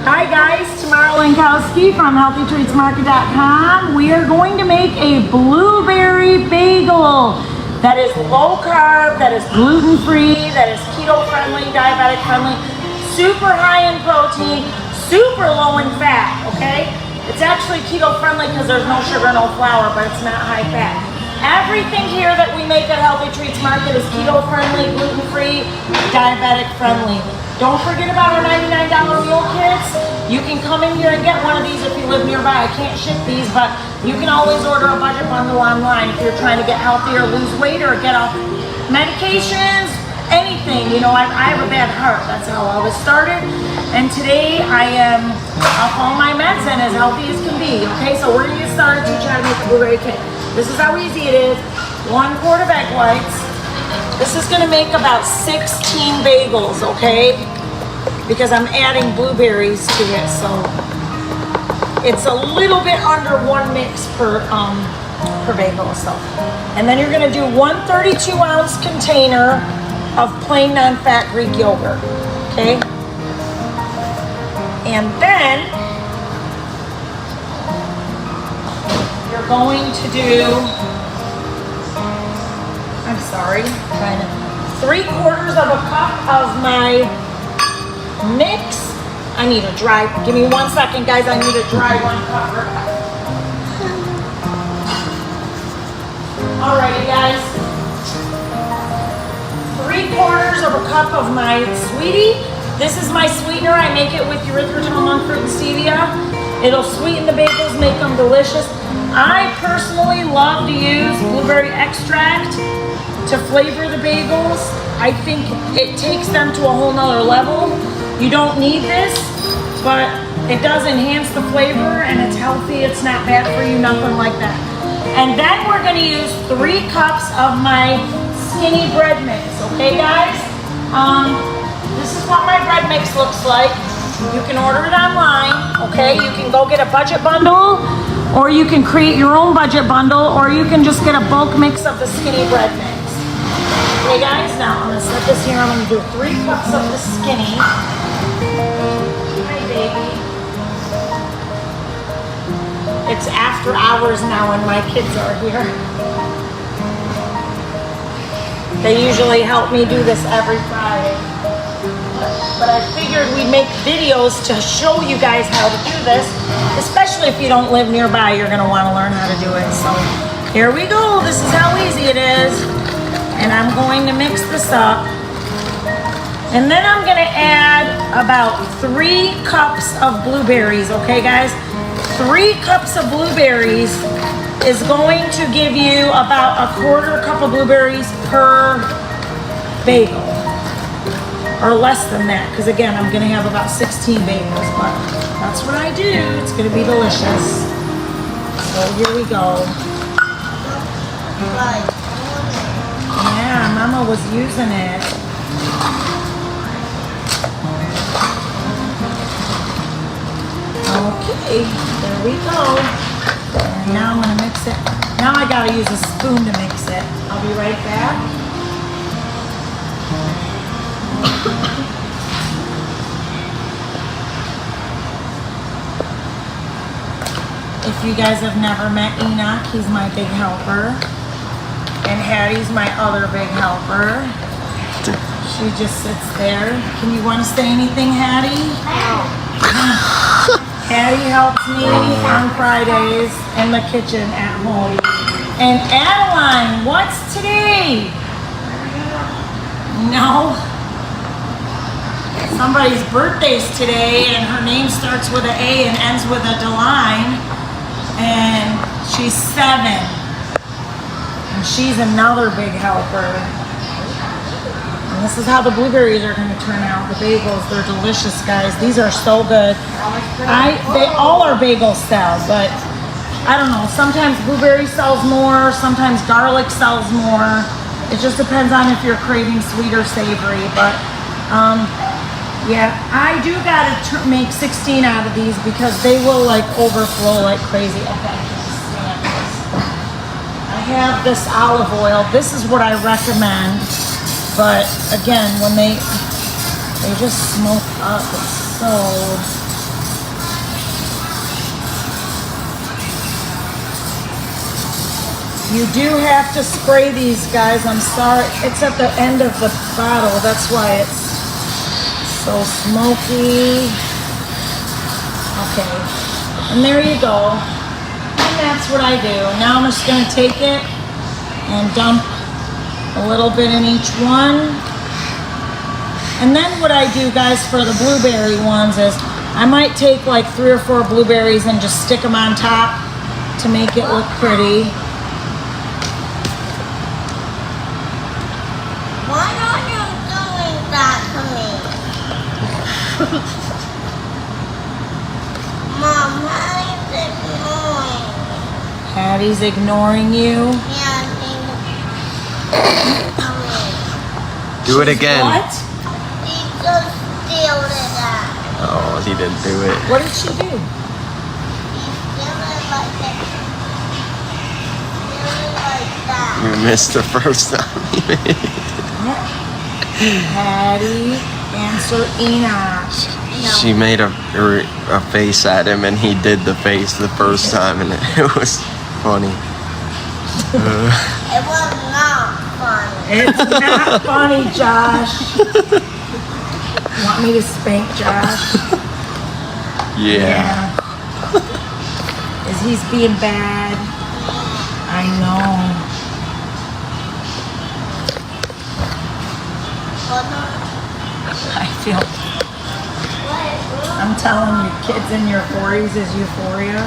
Hi guys, Tamara Lankowski from HealthyTreatsMarket.com. We are going to make a blueberry bagel that is low carb, that is gluten free, that is keto friendly, diabetic friendly, super high in protein, super low in fat, okay? It's actually keto friendly because there's no sugar, no flour, but it's not high fat. Everything here that we make at Healthy Treats Market is keto friendly, gluten free, diabetic friendly. Don't forget about our $99 meal kits. You can come in here and get one of these if you live nearby. I can't ship these, but you can always order a budget bundle online if you're trying to get healthy or lose weight or get off medications, anything. You know, I have a bad heart. That's how all this started. And today I am off all my meds and as healthy as can be. Okay, so we're gonna get started to try to make the blueberry cake. This is how easy it is. 1 quart of egg whites. This is gonna make about 16 bagels, okay? Because I'm adding blueberries to it, so it's a little bit under 1 mix per bagel. So, and then you're gonna do 1 32-ounce container of plain non-fat Greek yogurt, okay? And then you're going to do, I'm sorry, 3/4 of a cup of my mix. I need a dry, give me 1 second guys, I need a dry 1 cup. Alrighty guys, 3/4 of a cup of my sweetie. This is my sweetener. I make it with erythritol, monk fruit, and stevia. It'll sweeten the bagels, make them delicious. I personally love to use blueberry extract to flavor the bagels. I think it takes them to a whole nother level. You don't need this, but it does enhance the flavor and it's healthy. It's not bad for you, nothing like that. And then we're gonna use 3 cups of my skinny bread mix, okay guys? This is what my bread mix looks like. You can order it online, okay? You can go get a budget bundle, or you can create your own budget bundle, or you can just get a bulk mix of the skinny bread mix. Okay guys, now I'm gonna set this here. I'm gonna do 3 cups of the skinny. Hi baby. It's after hours now and my kids are here. They usually help me do this every Friday. But I figured we'd make videos to show you guys how to do this, especially if you don't live nearby, you're gonna wanna learn how to do it. So here we go, this is how easy it is. And I'm going to mix this up. And then I'm gonna add about 3 cups of blueberries, okay guys? 3 cups of blueberries is going to give you about 1/4 cup of blueberries per bagel. Or less than that, because again, I'm gonna have about 16 bagels, but that's what I do. It's gonna be delicious. So here we go. Yeah, Mama was using it. Okay, there we go. And now I'm gonna mix it. Now I gotta use a spoon to mix it. I'll be right back. If you guys have never met Enoch, he's my big helper. And Hattie's my other big helper. She just sits there. Can you want to say anything, Hattie? Hattie helps me on Fridays in the kitchen at home. And Adeline, what's today? No. Somebody's birthday's today and her name starts with an A and ends with a Deline. And she's 7. And she's another big helper. And this is how the blueberries are going to turn out. The bagels, they're delicious, guys. These are so good. They all are bagel style, but I don't know. Sometimes blueberry sells more. Sometimes garlic sells more. It just depends on if you're craving sweet or savory. But yeah, I do gotta make 16 out of these because they will like overflow like crazy. Okay, I have this olive oil. This is what I recommend. But again, when they just smoke up, it's so You do have to spray these, guys. I'm sorry. It's at the end of the bottle. That's why it's so smoky. Okay. And there you go. And that's what I do. Now I'm just going to take it and dump a little bit in each one. And then what I do, guys, for the blueberry ones is I might take like 3 or 4 blueberries and just stick them on top to make it look pretty. Why are you doing that to me? Mom, Hattie's Hattie's ignoring. ignoring you? Yeah, Do it again. What? he just steal it. Oh, he didn't do it. What did she do? He steal it like that. Steal it like that. You missed the first time. Hattie answer Enoch. She made a face at him, and he did the face the first time, and it was funny. It was not funny. It's not funny, Josh. Want me to spank Josh? Yeah. Is he's being bad? I know. I feel. I'm telling you, kids in your 40s is euphoria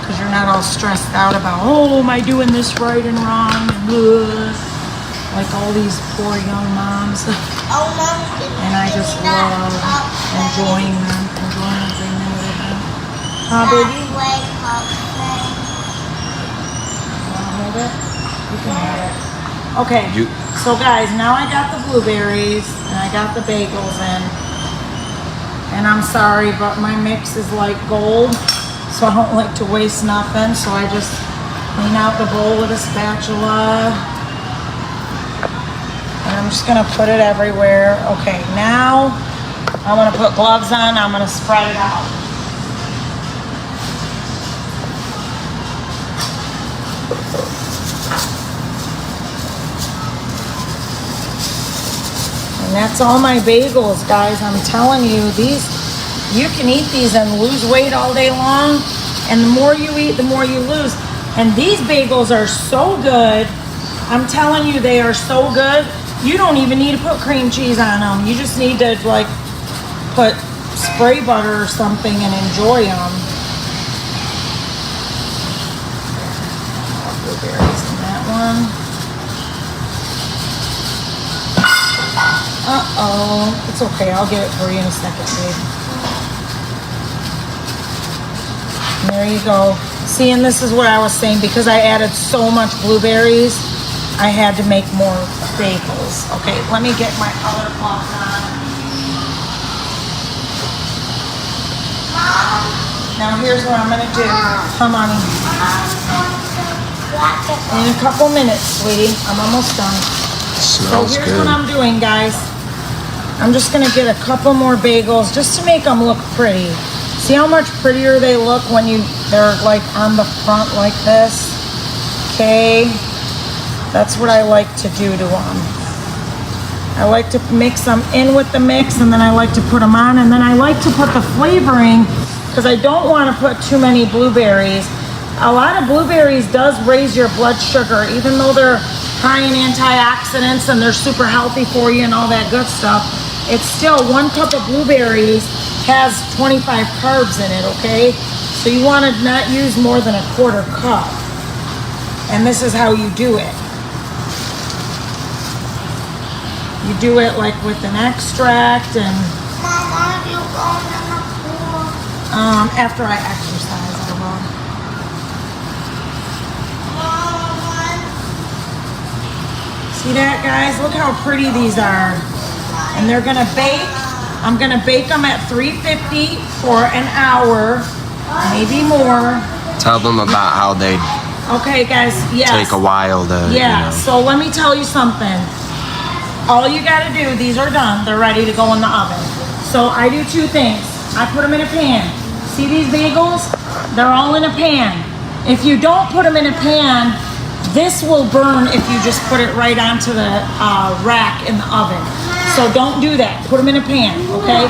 because you're not all stressed out about, oh, am I doing this right and wrong? Ugh. Like all these poor young moms. Oh, Mom, And I just love enjoying them, enjoying every minute of them. Huh, baby? Wanna hold it? You can have it. Okay, so guys, now I got the blueberries and I got the bagels in. And I'm sorry, but my mix is like gold, so I don't like to waste nothing. So I just clean out the bowl with a spatula. And I'm just gonna put it everywhere. Okay, now I'm gonna put gloves on. I'm gonna spread it out. And that's all my bagels, guys. I'm telling you, these, you can eat these and lose weight all day long. And the more you eat, the more you lose. And these bagels are so good. I'm telling you, they are so good. You don't even need to put cream cheese on them. You just need to like put spray butter or something and enjoy them. Blueberries in that one. Uh-oh. It's okay. I'll get it for you in a second, babe. And there you go. See, and this is what I was saying. Because I added so much blueberries, I had to make more bagels. Okay, let me get my other cloth on. Now here's what I'm gonna do. Come on. In a couple minutes, sweetie. I'm almost done. So here's what I'm doing, guys. I'm just gonna get a couple more bagels just to make them look pretty. See how much prettier they look when they're like on the front like this? Okay. That's what I like to do to them. I like to mix them in with the mix, and then I like to put them on, and then I like to put the flavoring because I don't want to put too many blueberries. A lot of blueberries does raise your blood sugar, even though they're high in antioxidants and they're super healthy for you and all that good stuff. It's still 1 cup of blueberries has 25 carbs in it, okay? So you want to not use more than 1/4 cup. And this is how you do it. You do it like with an extract and Mom, are you going in the pool? After I exercise, I will. Mom, See that, guys? Look how pretty these are. And they're gonna bake. I'm gonna bake them at 350 for an hour, maybe more. Tell them about how they Okay, guys, yes. take a while to, So let me tell you something. All you gotta do, these are done. They're ready to go in the oven. So I do 2 things. I put them in a pan. See these bagels? They're all in a pan. If you don't put them in a pan, This will burn if you just put it right onto the rack in the oven. So don't do that. Put them in a pan, okay?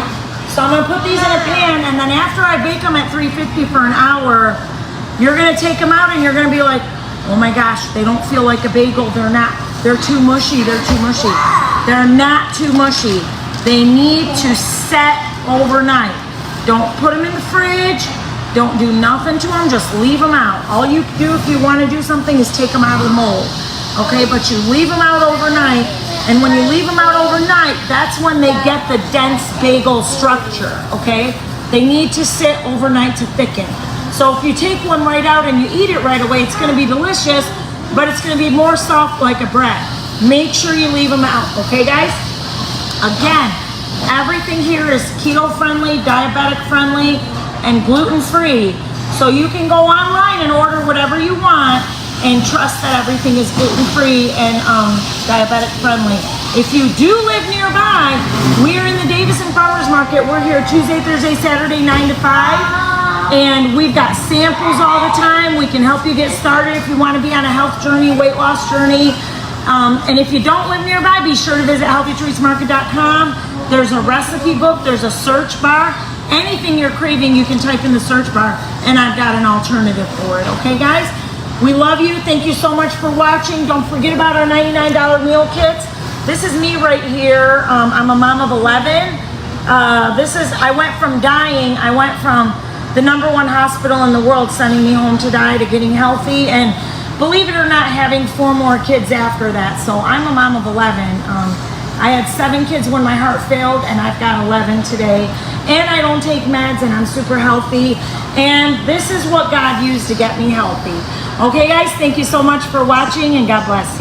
So I'm gonna put these in a pan, and then after I bake them at 350 for an hour, you're gonna take them out and you're gonna be like, oh my gosh, they don't feel like a bagel. They're not, they're too mushy, they're too mushy. They're not too mushy. They need to set overnight. Don't put them in the fridge. Don't do nothing to them, just leave them out. All you do if you wanna do something is take them out of the mold, okay? But you leave them out overnight, and when you leave them out overnight, that's when they get the dense bagel structure, okay? They need to sit overnight to thicken. So if you take one right out and you eat it right away, it's gonna be delicious, but it's gonna be more soft like a bread. Make sure you leave them out, okay guys? Again, everything here is keto friendly, diabetic friendly, and gluten-free. So you can go online and order whatever you want and trust that everything is gluten-free and diabetic friendly. If you do live nearby, we are in the Davison Farmers Market. We're here Tuesday, Thursday, Saturday, 9 to 5. And we've got samples all the time. We can help you get started if you want to be on a health journey, weight loss journey. And if you don't live nearby, be sure to visit healthytreatsmarket.com. There's a recipe book, there's a search bar. Anything you're craving, you can type in the search bar, and I've got an alternative for it, okay guys? We love you, thank you so much for watching. Don't forget about our $99 meal kits. This is me right here. I'm a mom of 11. I went from dying, I went from the #1 hospital in the world sending me home to die to getting healthy, and believe it or not, having 4 more kids after that. So I'm a mom of 11. I had 7 kids when my heart failed, and I've got 11 today. And I don't take meds, and I'm super healthy. And this is what God used to get me healthy. Okay, guys, thank you so much for watching, and God bless you.